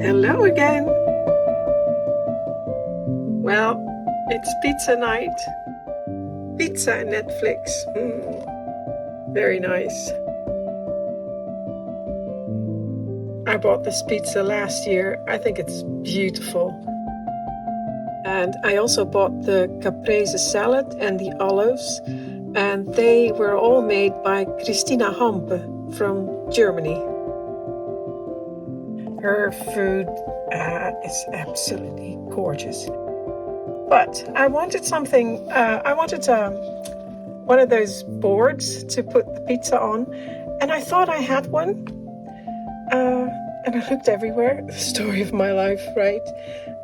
Hello again. Well, it's pizza night. Pizza and Netflix. Very nice. I bought this pizza last year. I think it's beautiful. And I also bought the caprese salad and the olives. And they were all made by Christina Hampe from Germany. Her food is absolutely gorgeous. But I wanted something, one of those boards to put the pizza on. And I thought I had one. And I looked everywhere. The story of my life, right?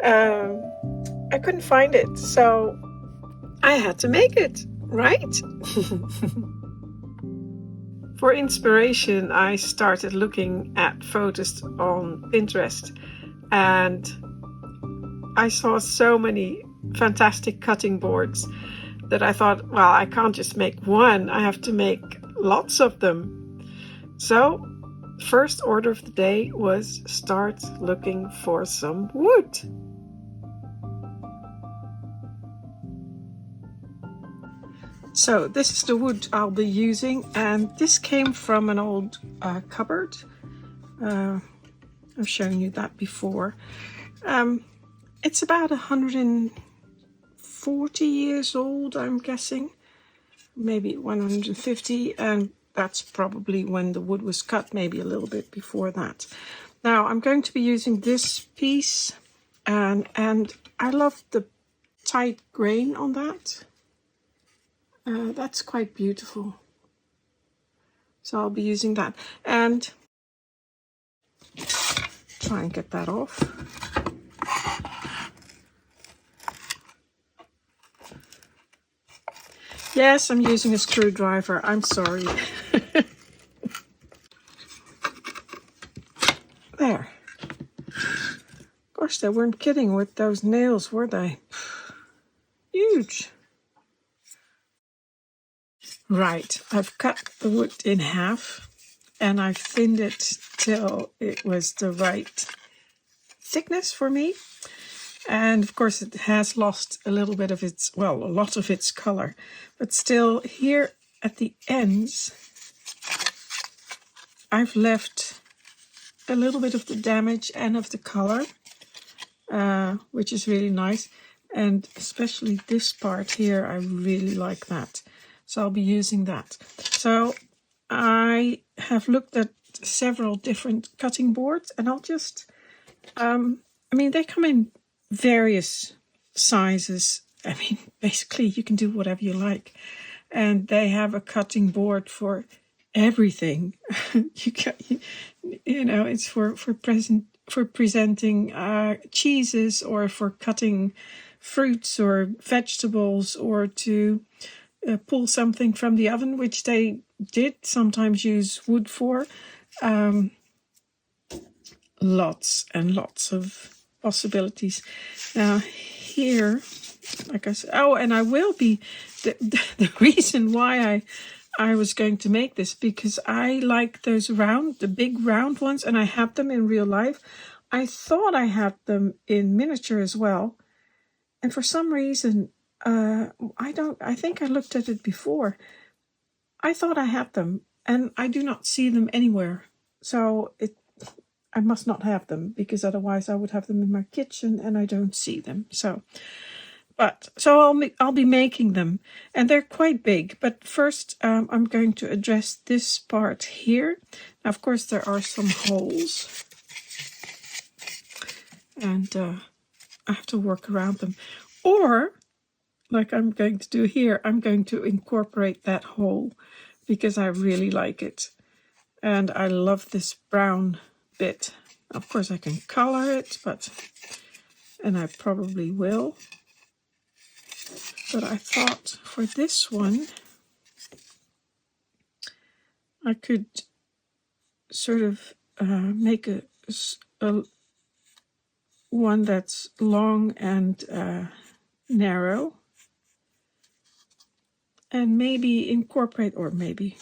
I couldn't find it. So I had to make it, right? For inspiration, I started looking at photos on Pinterest. And I saw so many fantastic cutting boards that I thought, well, I can't just make one. I have to make lots of them. So, first order of the day was start looking for some wood. So this is the wood I'll be using, and this came from an old cupboard. I've shown you that before. It's about 140 years old, I'm guessing, maybe 150, and that's probably when the wood was cut, maybe a little bit before that. Now I'm going to be using this piece, and I love the tight grain on that. That's quite beautiful. So I'll be using that, and try and get that off. Yes, I'm using a screwdriver. I'm sorry. There. Gosh, they weren't kidding with those nails, were they? Huge. Right, I've cut the wood in half and I've thinned it till it was the right thickness for me. And of course it has lost a little bit of its, well, a lot of its color. But still, here at the ends, I've left a little bit of the damage and of the color, which is really nice. And especially this part here, I really like that. So I'll be using that. So I have looked at several different cutting boards, and I'll just, I mean, they come in various sizes. I mean, basically you can do whatever you like. And they have a cutting board for everything. you know, it's for presenting cheeses, or for cutting fruits or vegetables, or to pull something from the oven, which they did sometimes use wood for. Lots and lots of possibilities. Now here, like I said, oh, and I will be, the reason why I was going to make this, because I like those the big round ones, and I have them in real life. I thought I had them in miniature as well. And for some reason, I think I looked at it before. I thought I had them, and I do not see them anywhere. So I must not have them, because otherwise I would have them in my kitchen and I don't see them. So I'll be making them, and they're quite big. But first, I'm going to address this part here. Now, of course, there are some holes, and I have to work around them. Or, like I'm going to do here, I'm going to incorporate that hole because I really like it. And I love this brown bit. Of course, I can color it, and I probably will. But I thought for this one, I could sort of make a one that's long and narrow, and maybe incorporate, or maybe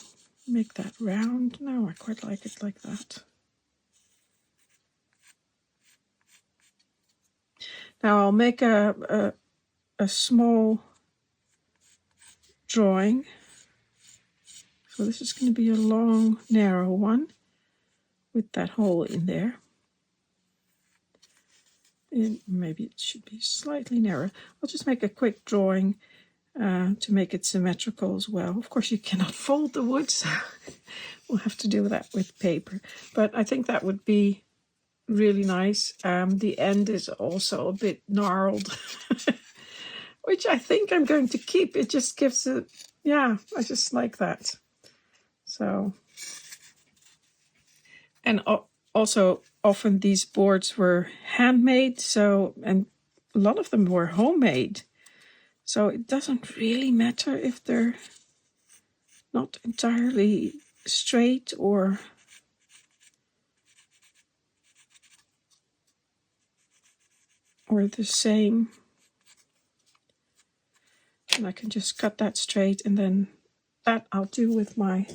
make that round. No, I quite like it like that. Now I'll make a small drawing. So this is going to be a long, narrow one with that hole in there. And maybe it should be slightly narrower. I'll just make a quick drawing to make it symmetrical as well. Of course, you cannot fold the wood, so we'll have to do that with paper. But I think that would be really nice. The end is also a bit gnarled, which I think I'm going to keep. It just gives it, yeah, I just like that. So, and also often these boards were handmade, so, and a lot of them were homemade. So it doesn't really matter if they're not entirely straight or the same. And I can just cut that straight, and then that I'll do with my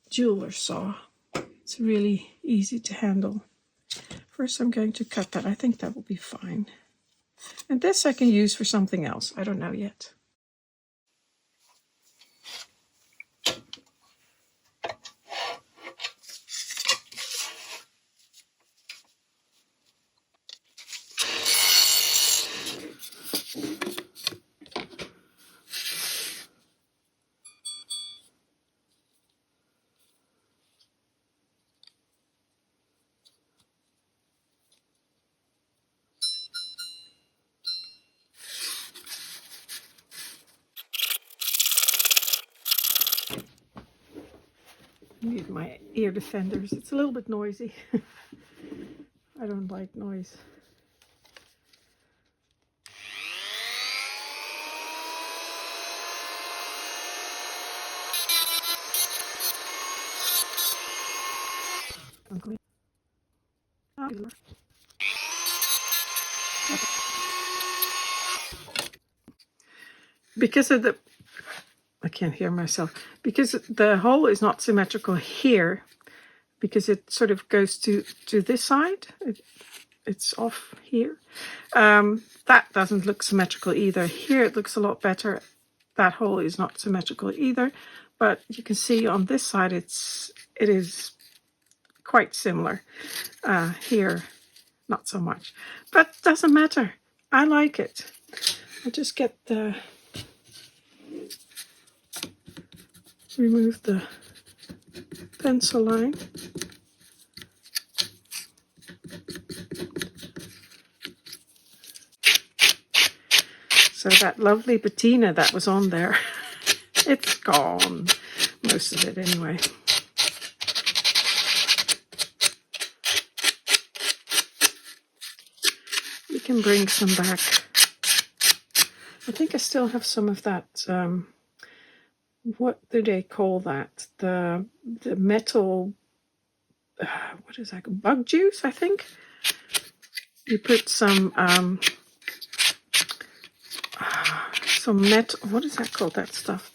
jeweler saw. It's really easy to handle. First I'm going to cut that. I think that will be fine. And this I can use for something else. I don't know yet. I need my ear defenders. It's a little bit noisy. I don't like noise. Because of the, I can't hear myself, because the hole is not symmetrical here, because it sort of goes to this side. It's off here. That doesn't look symmetrical either. Here it looks a lot better. That hole is not symmetrical either, but you can see on this side it is quite similar. Here, not so much, but doesn't matter. I like it. I'll just get the, remove the pencil line. So that lovely patina that was on there, it's gone. Most of it anyway. We can bring some back. I think I still have some of that, what do they call that? The metal, what is that? Bug juice, I think. You put some metal, what is that called? That stuff,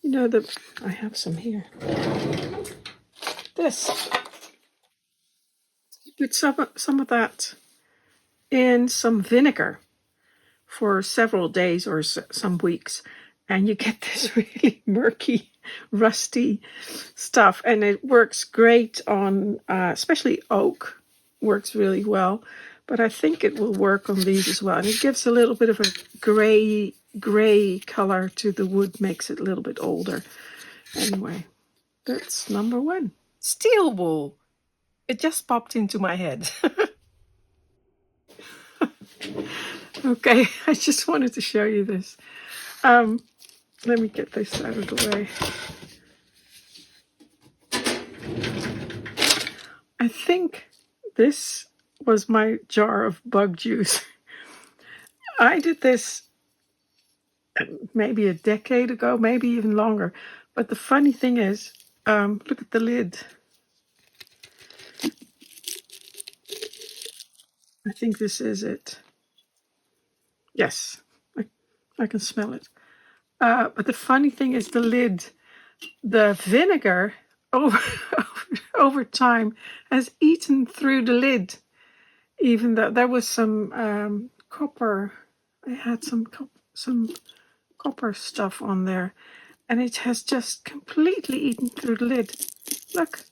you know, I have some here. This. Put some of that in some vinegar for several days or some weeks, and you get this really murky, rusty stuff. And it works great on, especially oak, works really well. But I think it will work on these as well. And it gives a little bit of a gray color to the wood, makes it a little bit older. Anyway, that's number one. Steel wool. It just popped into my head. Okay, I just wanted to show you this. Let me get this out of the way. I think this was my jar of bug juice. I did this maybe a decade ago, maybe even longer. But the funny thing is, look at the lid. I think this is it. Yes, I can smell it. But the funny thing is the lid. the vinegar over over time has eaten through the lid. Even though there was some copper, I had some copper stuff on there, and it has just completely eaten through the lid. Look,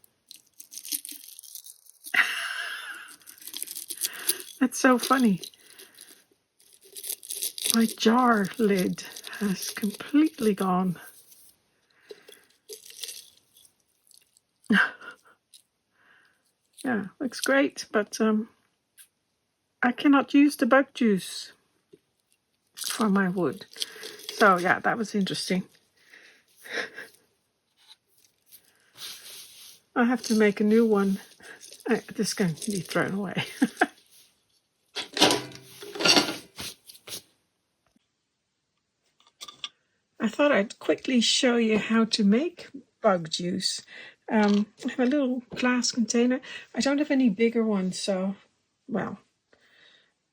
that's so funny. My jar lid has completely gone. Yeah, looks great, but I cannot use the bug juice for my wood. So yeah, that was interesting. I have to make a new one. This can be thrown away. I thought I'd quickly show you how to make bug juice. I have a little glass container. I don't have any bigger ones, so, well,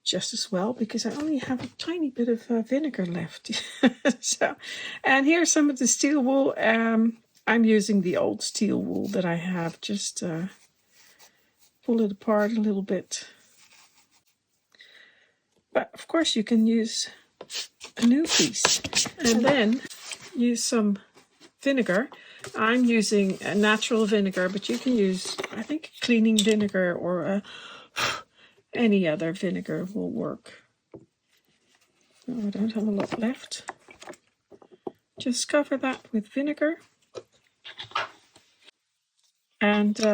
just as well, because I only have a tiny bit of vinegar left. So, and here's some of the steel wool. I'm using the old steel wool that I have. Just pull it apart a little bit. But of course you can use a new piece. And then use some vinegar. I'm using a natural vinegar, but you can use, I think, cleaning vinegar or any other vinegar will work. No, I don't have a lot left. Just cover that with vinegar. And just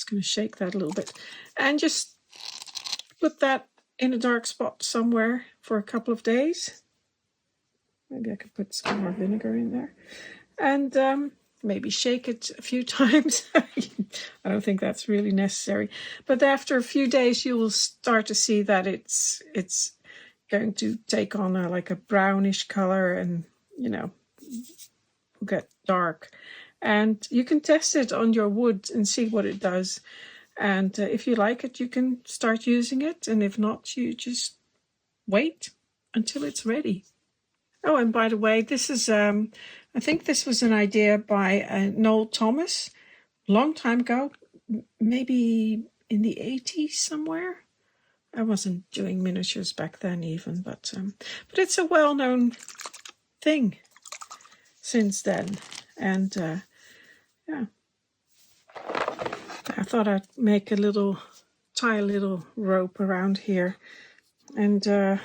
going to shake that a little bit. And just put that in a dark spot somewhere for a couple of days. Maybe I could put some more vinegar in there. And maybe shake it a few times. I don't think that's really necessary. But after a few days, you will start to see that it's going to take on like a brownish color, and, you know, will get dark. And you can test it on your wood and see what it does. And if you like it, you can start using it. And if not, you just wait until it's ready. Oh, and by the way, this is, I think this was an idea by Noel Thomas, long time ago, maybe in the 80s somewhere. I wasn't doing miniatures back then even, but it's a well-known thing since then. And yeah, I thought I'd make tie a little rope around here. And I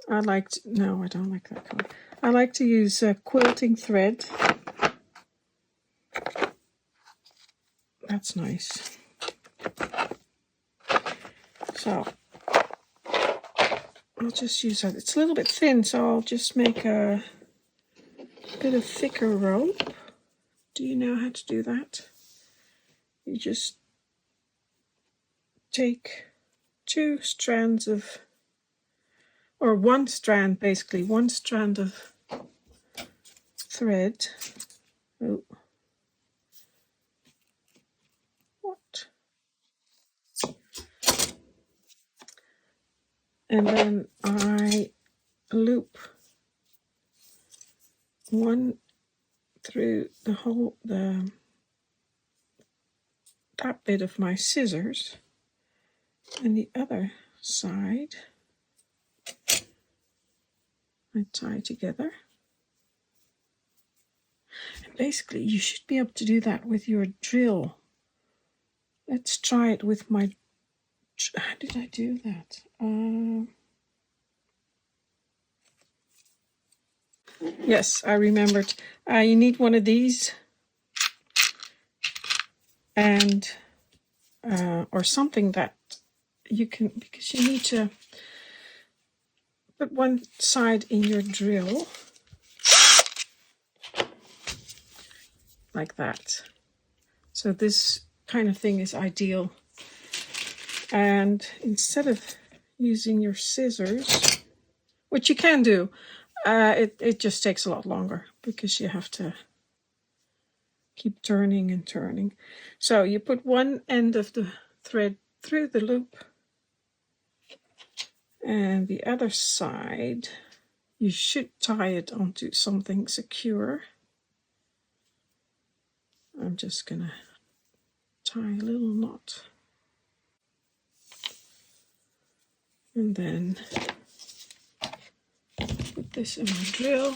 don't like that color. I like to use quilting thread. That's nice. So I'll just use that. It's a little bit thin, so I'll just make a bit of thicker rope. Do you know how to do that? You just take two strands of, or one strand basically, one strand of thread. Oh. What? And then I loop one through the whole, that bit of my scissors, and the other side I tie together. And basically you should be able to do that with your drill. Let's try it with my, how did I do that? Yes, I remembered. You need one of these, and or something that you can, because you need to put one side in your drill like that. So this kind of thing is ideal. And instead of using your scissors, which you can do, it just takes a lot longer because you have to keep turning and turning. So you put one end of the thread through the loop, and the other side you should tie it onto something secure. I'm just gonna tie a little knot. And then put this in my drill.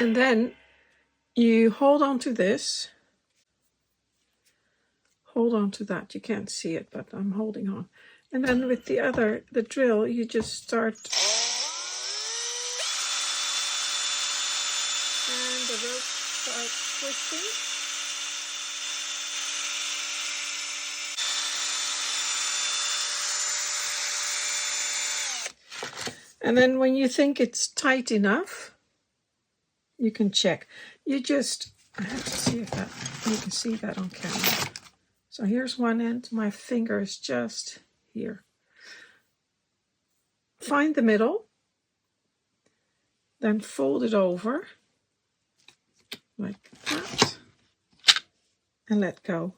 And then you hold on to this. Hold on to that. You can't see it, but I'm holding on. And then with the drill, you just start. And the rope starts twisting. And then when you think it's tight enough, you can check. I have to see if you can see that on camera. So here's one end. My finger is just here. Find the middle. Then fold it over like that. And let go.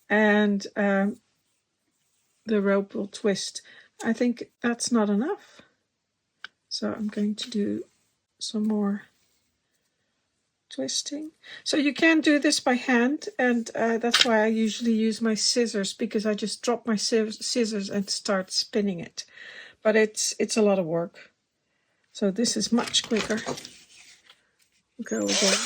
And the rope will twist. I think that's not enough. So I'm going to do some more twisting. So you can do this by hand, and that's why I usually use my scissors, because I just drop my scissors and start spinning it. But it's a lot of work. So this is much quicker. Go again.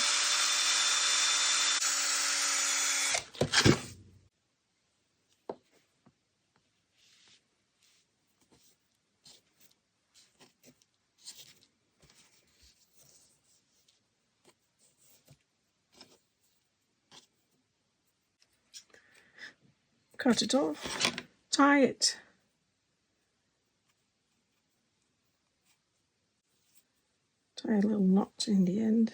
Cut it off, tie it. Tie a little knot in the end.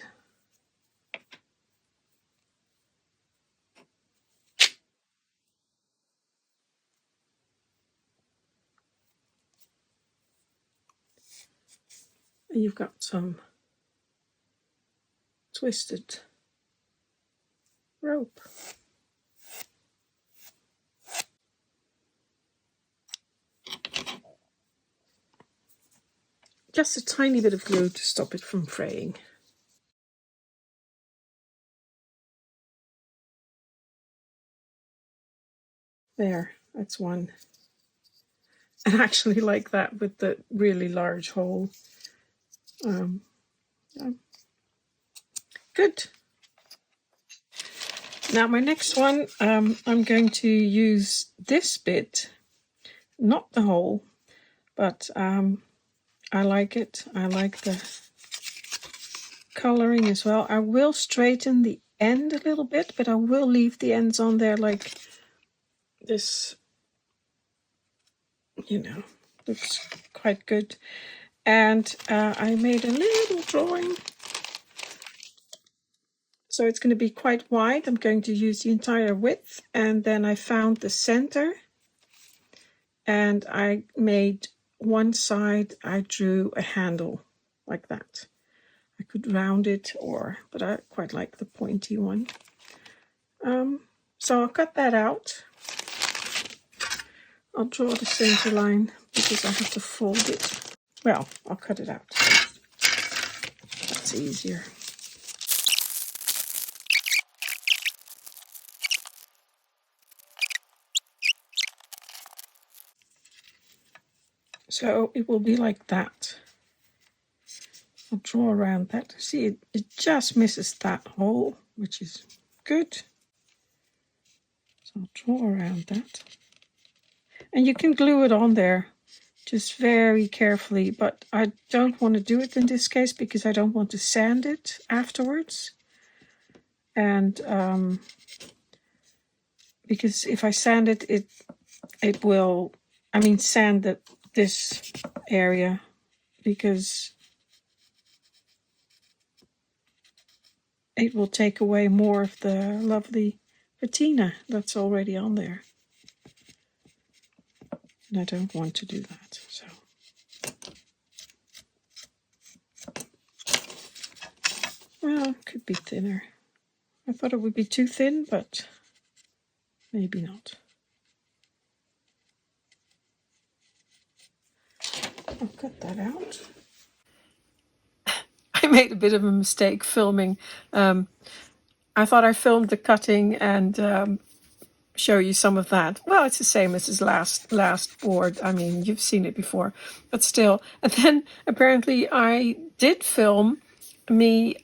And you've got some twisted rope. Just a tiny bit of glue to stop it from fraying. There, that's one. I actually like that with the really large hole. Yeah. Good. Now my next one, I'm going to use this bit, not the hole, but I like it. I like the coloring as well. I will straighten the end a little bit, but I will leave the ends on there like this, looks quite good. And I made a little drawing. So it's going to be quite wide. I'm going to use the entire width. And then I found the center. And I made one side, I drew a handle like that. I could round it, but I quite like the pointy one. So I'll cut that out. I'll draw the center line because I have to fold it. Well, I'll cut it out. That's easier. So it will be like that. I'll draw around that. See, it just misses that hole, which is good. So I'll draw around that. And you can glue it on there just very carefully, but I don't want to do it in this case because I don't want to sand it afterwards. And because if I sand it, it will, sand this area, because it will take away more of the lovely patina that's already on there. And I don't want to do that. So Well, it could be thinner. I thought it would be too thin, but maybe not. I'll cut that out. I made a bit of a mistake filming. I thought I filmed the cutting and show you some of that. Well, it's the same as his last board. I mean, you've seen it before, but still. And then apparently I did film me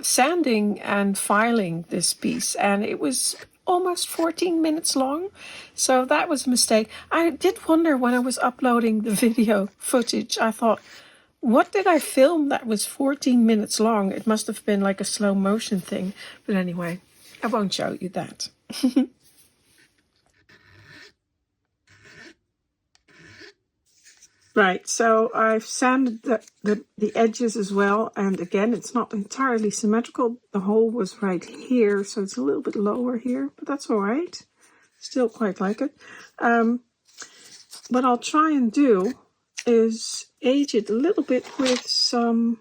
sanding and filing this piece, and it was almost 14 minutes long. So that was a mistake. I did wonder when I was uploading the video footage, I thought, what did I film that was 14 minutes long? It must have been like a slow motion thing. But anyway, I won't show you that. Right, so I've sanded the edges as well, and again, it's not entirely symmetrical. The hole was right here, so it's a little bit lower here, but that's all right. Still quite like it. What I'll try and do is age it a little bit with some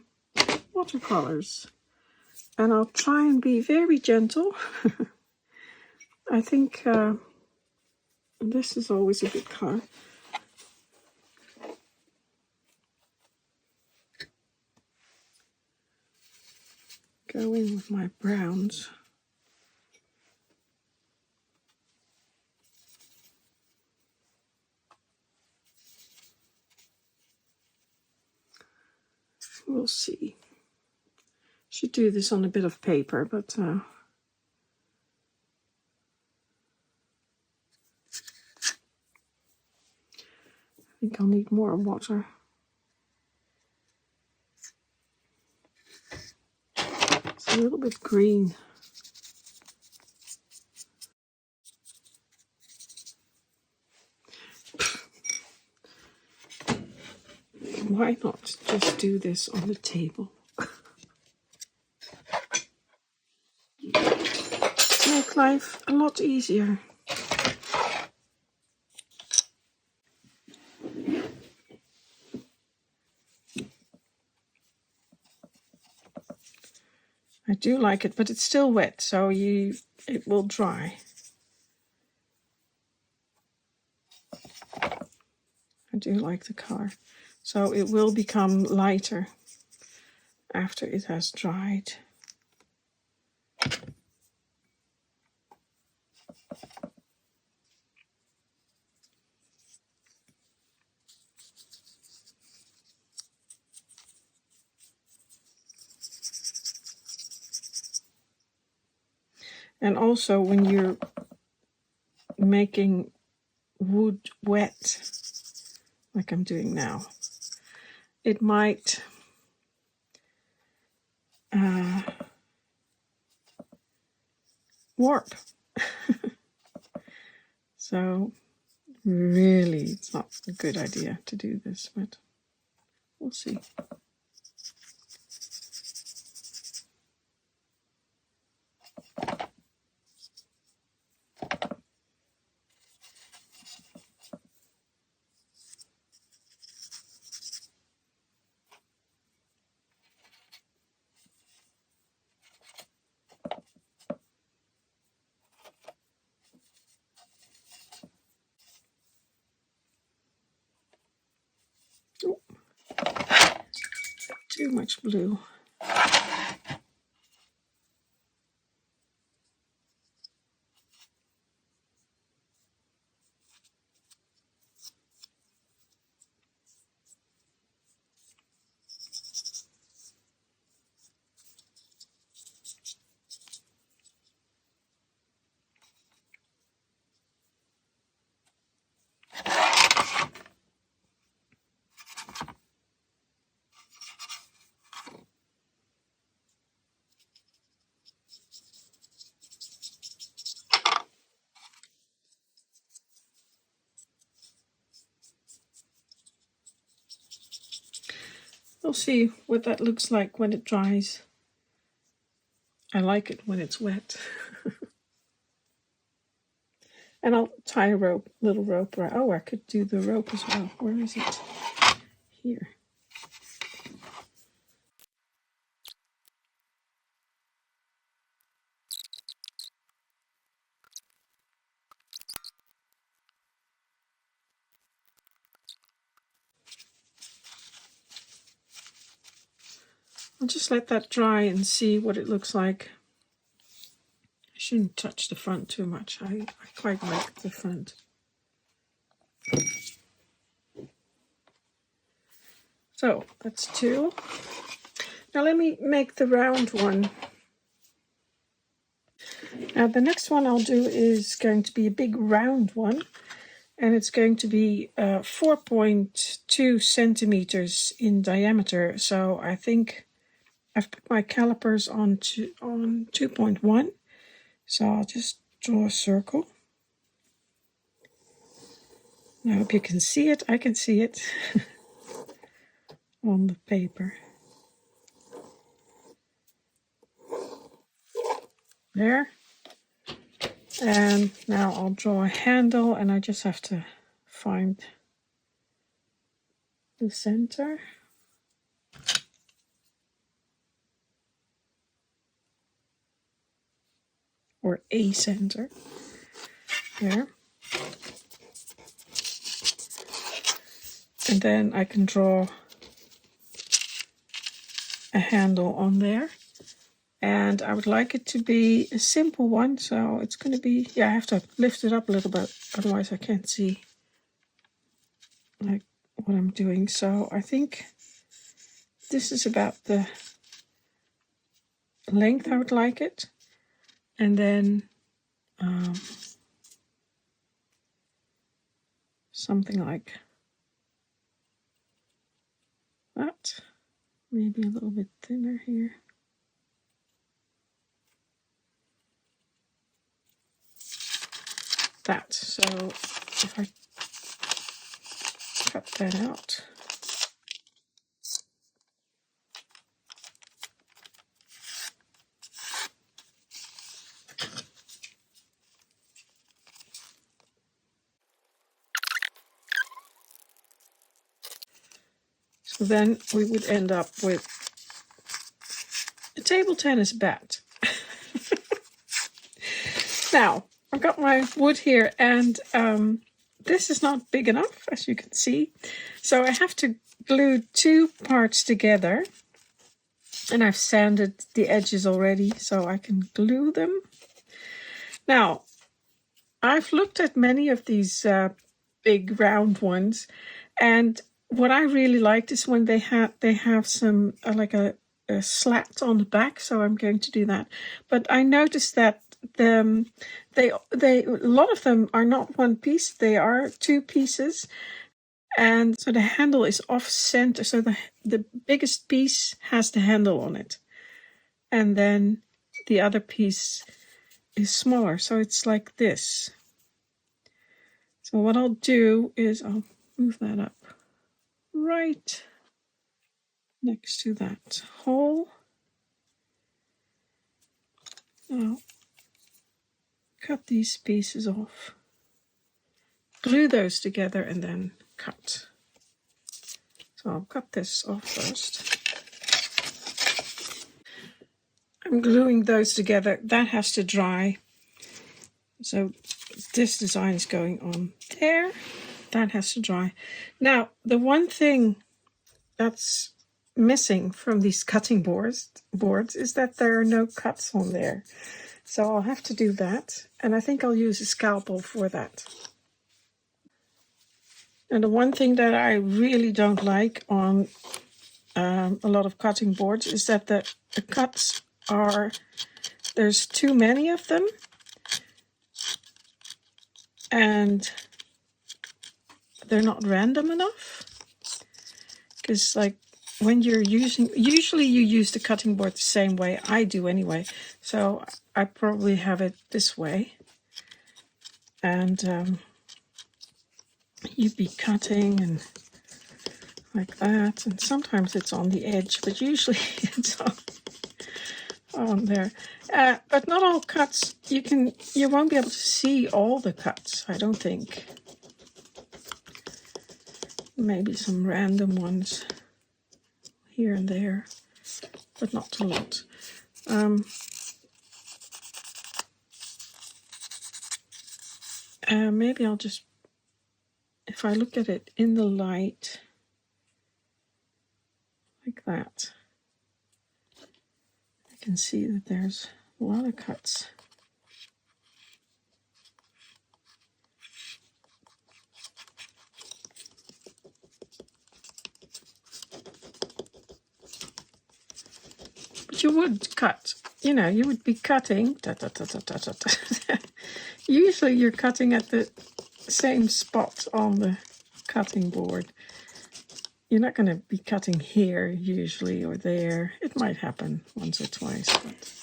watercolors, and I'll try and be very gentle. I think this is always a good color. Go in with my browns. We'll see. Should do this on a bit of paper, but I think I'll need more water. It's a little bit green. Why not just do this on the table? Make life a lot easier. I do like it, but it's still wet, so it will dry. I do like the color. So it will become lighter after it has dried. And also when you're making wood wet, like I'm doing now, it might warp. So really, it's not a good idea to do this, but we'll see. Oh, too much blue. We'll see what that looks like when it dries. I like it when it's wet. And I'll tie a rope, little rope. Oh, I could do the rope as well. Where is it? Here. I'll just let that dry and see what it looks like. I shouldn't touch the front too much. I quite like the front. So that's 2. Now let me make the round one. Now the next one I'll do is going to be a big round one, and it's going to be 4.2 centimeters in diameter. So I think I've put my calipers on 2.1. So I'll just draw a circle. I hope you can see it. I can see it on the paper. There. And now I'll draw a handle, and I just have to find the center. Or a center. There. And then I can draw a handle on there. And I would like it to be a simple one, so it's going to be, I have to lift it up a little bit, otherwise I can't see like what I'm doing. So I think this is about the length I would like it. And then something like that, maybe a little bit thinner here. That. So if I cut that out, so then we would end up with a table tennis bat. Now I've got my wood here, and this is not big enough, as you can see, so I have to glue 2 parts together, and I've sanded the edges already so I can glue them. Now I've looked at many of these big round ones, and what I really liked is when they have some like a slat on the back, so I'm going to do that. But I noticed that a lot of them are not one piece, they are 2 pieces, and so the handle is off center, so the biggest piece has the handle on it, and then the other piece is smaller, so it's like this. So what I'll do is I'll move that up right next to that hole. Now cut these pieces off, glue those together, and then cut. So I'll cut this off first. I'm gluing those together. That has to dry. So this design is going on there. That has to dry. Now, the one thing that's missing from these cutting boards is that there are no cuts on there. So I'll have to do that. And I think I'll use a scalpel for that. And the one thing that I really don't like on a lot of cutting boards is that the cuts there's too many of them. And they're not random enough. Because like when you're usually you use the cutting board the same way. I do anyway. So I probably have it this way. And you'd be cutting and like that. And sometimes it's on the edge, but usually it's on there. But not all cuts, you won't be able to see all the cuts, I don't think. Maybe some random ones here and there, but not a lot. Maybe I'll just, if I look at it in the light, like that, can see that there's a lot of cuts. But you would cut, you know, you would be cutting. Usually you're cutting at the same spot on the cutting board. You're not going to be cutting here usually or there. It might happen once or twice. But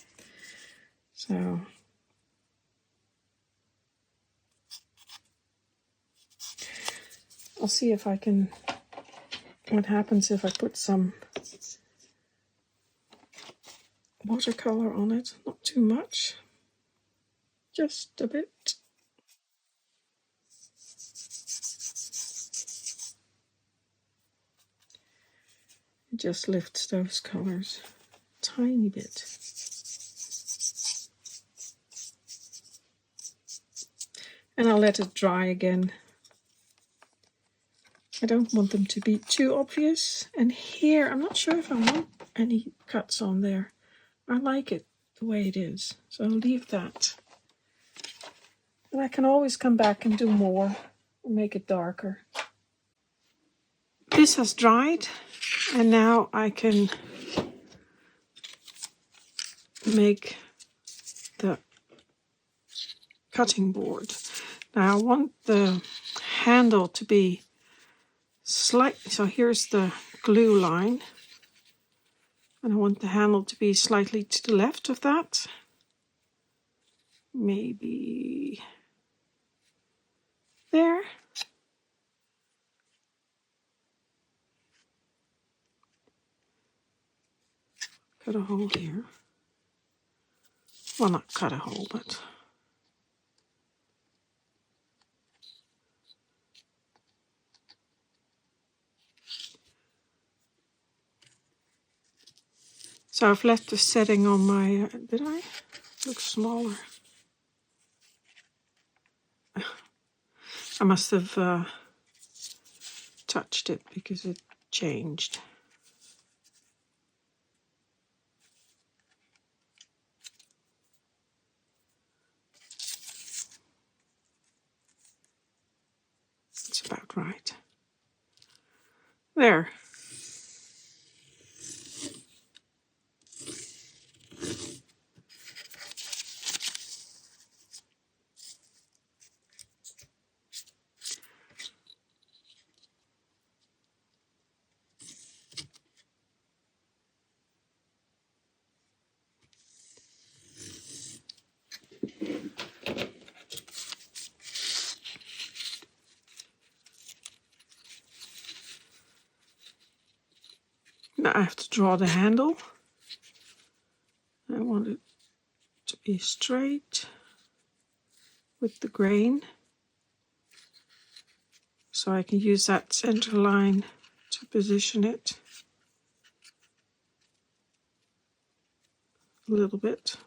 so I'll see if I can, what happens if I put some watercolor on it. Not too much, just a bit. It just lifts those colors a tiny bit. And I'll let it dry again. I don't want them to be too obvious. And here, I'm not sure if I want any cuts on there. I like it the way it is, so I'll leave that. And I can always come back and do more, and make it darker. This has dried, and now I can make the cutting board. Now I want the handle to be slightly, so here's the glue line, and I want the handle to be slightly to the left of that. Maybe there. Cut a hole here. Well, not cut a hole, but so I've left the setting on my, did I? Looks smaller. I must have touched it because it changed. It's about right. There. Now I have to draw the handle. I want it to be straight with the grain, so I can use that center line to position it a little bit.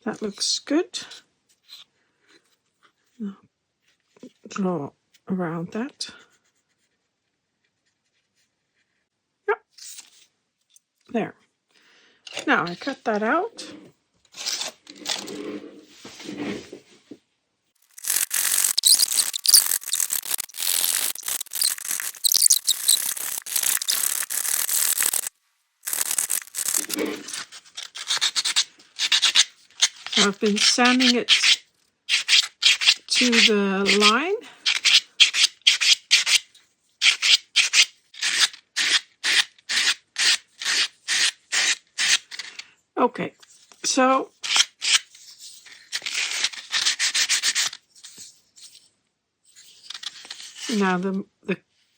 That looks good. Now draw around that. Yep. There. Now I cut that out. I've been sanding it to the line. Okay, so now the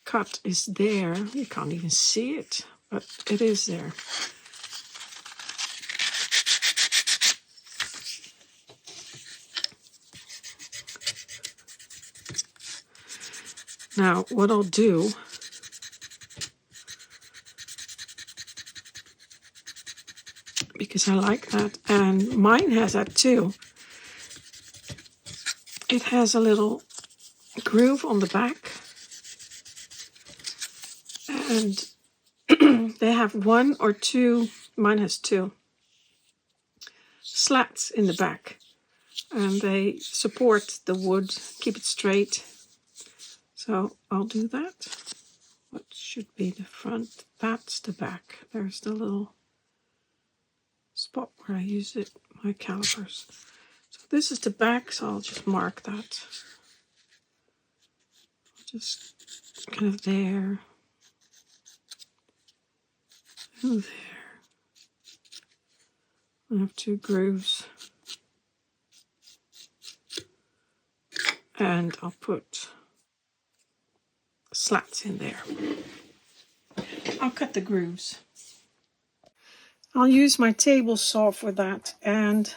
cut is there. You can't even see it, but it is there. Now, what I'll do, because I like that, and mine has that too, it has a little groove on the back, and they have one or two, mine has two slats in the back, and they support the wood, keep it straight. So I'll do that. What should be the front? That's the back. There's the little spot where I use it, my calipers. So this is the back, so I'll just mark that. Just kind of there and there. I have two grooves. And I'll put slats in there. I'll cut the grooves. I'll use my table saw for that, and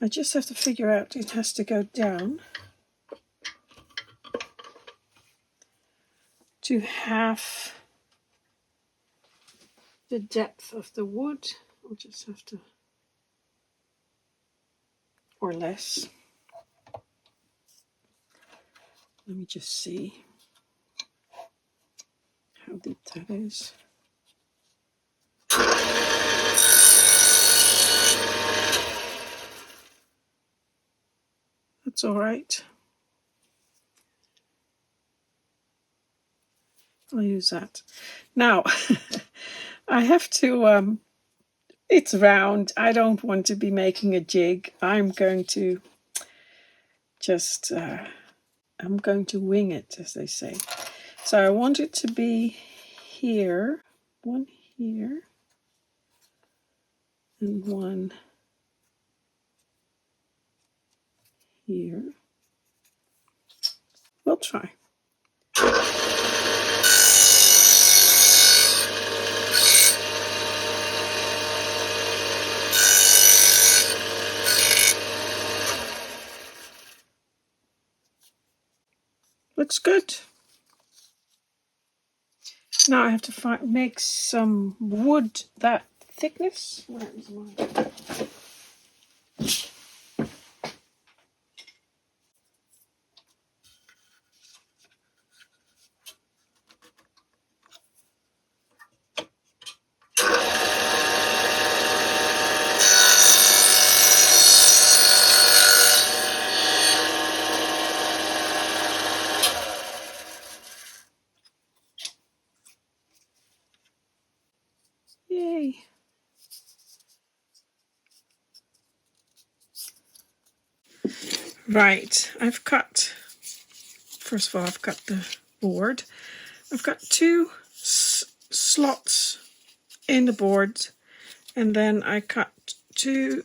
I just have to figure out it has to go down to half the depth of the wood. I'll just have to, or less. Let me just see how deep that is. That's all right. I'll use that. Now, I have to, it's round. I don't want to be making a jig. I'm going to just, I'm going to wing it, as they say. So I want it to be here, one here, and one here. We'll try. Looks good. Now I have to make some wood that thickness. Where is mine? Yay. Right, I've cut, first of all, I've cut the board. I've got two slots in the board, and then I cut two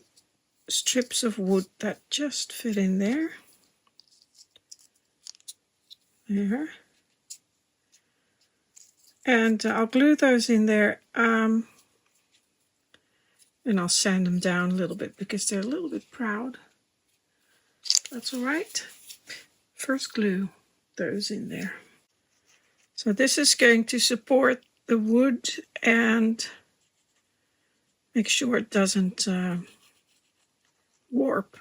strips of wood that just fit in there. There. And I'll glue those in there, and I'll sand them down a little bit because they're a little bit proud. That's all right. First glue those in there. So this is going to support the wood and make sure it doesn't warp.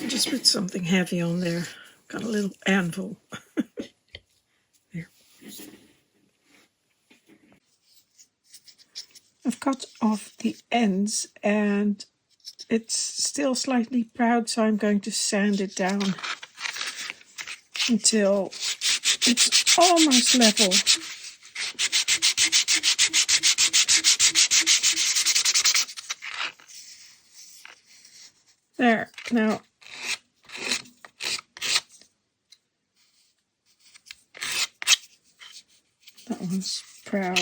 Just put something heavy on there. Got a little anvil. There. I've cut off the ends and it's still slightly proud, so I'm going to sand it down until it's almost level. There, now that one's proud.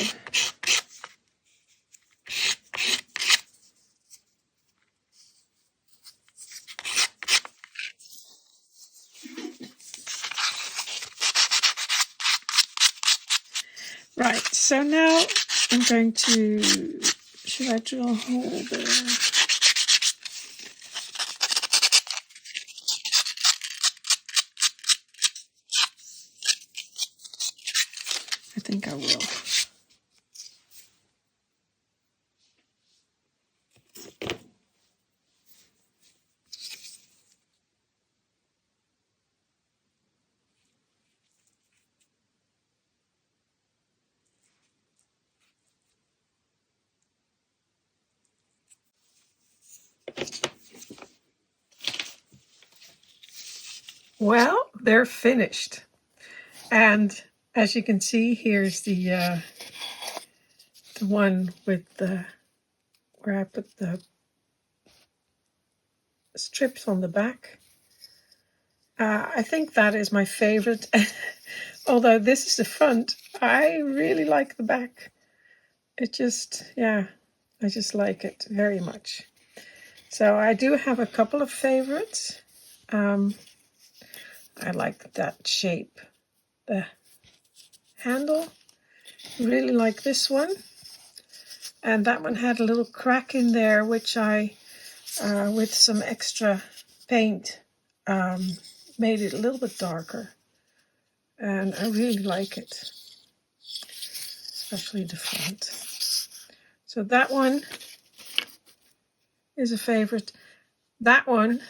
Right, so now I'm going to, should I drill a hole there? I think I will. Well, they're finished. And as you can see, here's the one with the, where I put the strips on the back. I think that is my favorite. Although this is the front, I really like the back. It just, yeah, I just like it very much. So I do have a couple of favorites. I like that shape. The handle, really like this one. And that one had a little crack in there, which I, with some extra paint, made it a little bit darker. And I really like it, especially the front. So that one is a favorite. That one,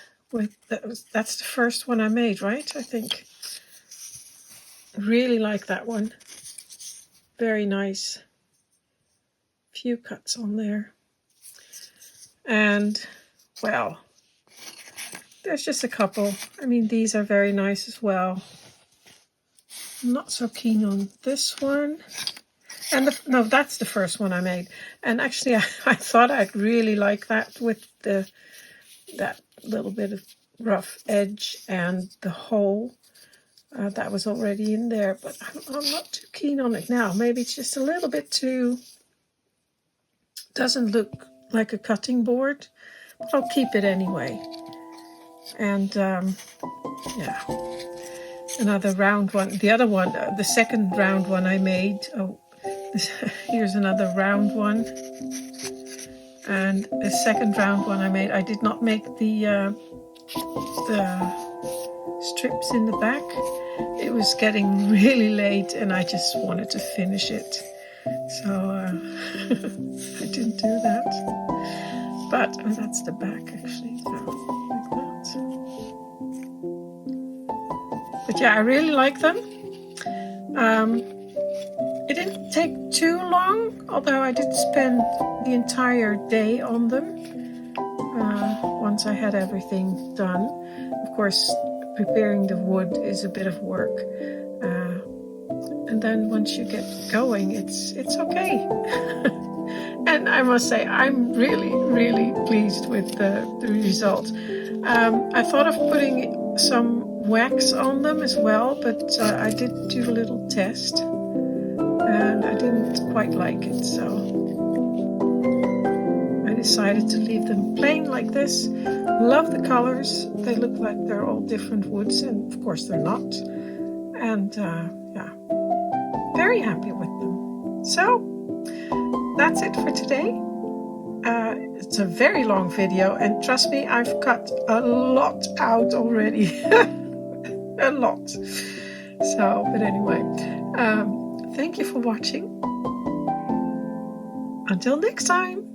that's the first one I made, right? I think. Really like that one. Very nice. Few cuts on there. And, well, there's just a couple. I mean, these are very nice as well. I'm not so keen on this one. And no, that's the first one I made. And actually, I thought I'd really like that with that little bit of rough edge and the hole. That was already in there, but I'm not too keen on it now. Maybe it's just a little bit too, doesn't look like a cutting board, but I'll keep it anyway. And yeah, another round one. The other one, the second round one I made. Oh, here's another round one. And the second round one I made, I did not make the strips in the back. It was getting really late and I just wanted to finish it. So I didn't do that. But that's the back actually. So, like that. But yeah, I really like them. It didn't take too long, although I did spend the entire day on them once I had everything done. Of course, preparing the wood is a bit of work. And then once you get going, it's okay. And I must say, I'm really, really pleased with the result. I thought of putting some wax on them as well, but I did do a little test. And I didn't quite like it, so I decided to leave them plain like this. Love the colors. They look like they're all different woods, and of course they're not. And yeah, very happy with them. So that's it for today. It's a very long video, and trust me, I've cut a lot out already. A lot. So, but anyway, thank you for watching. Until next time.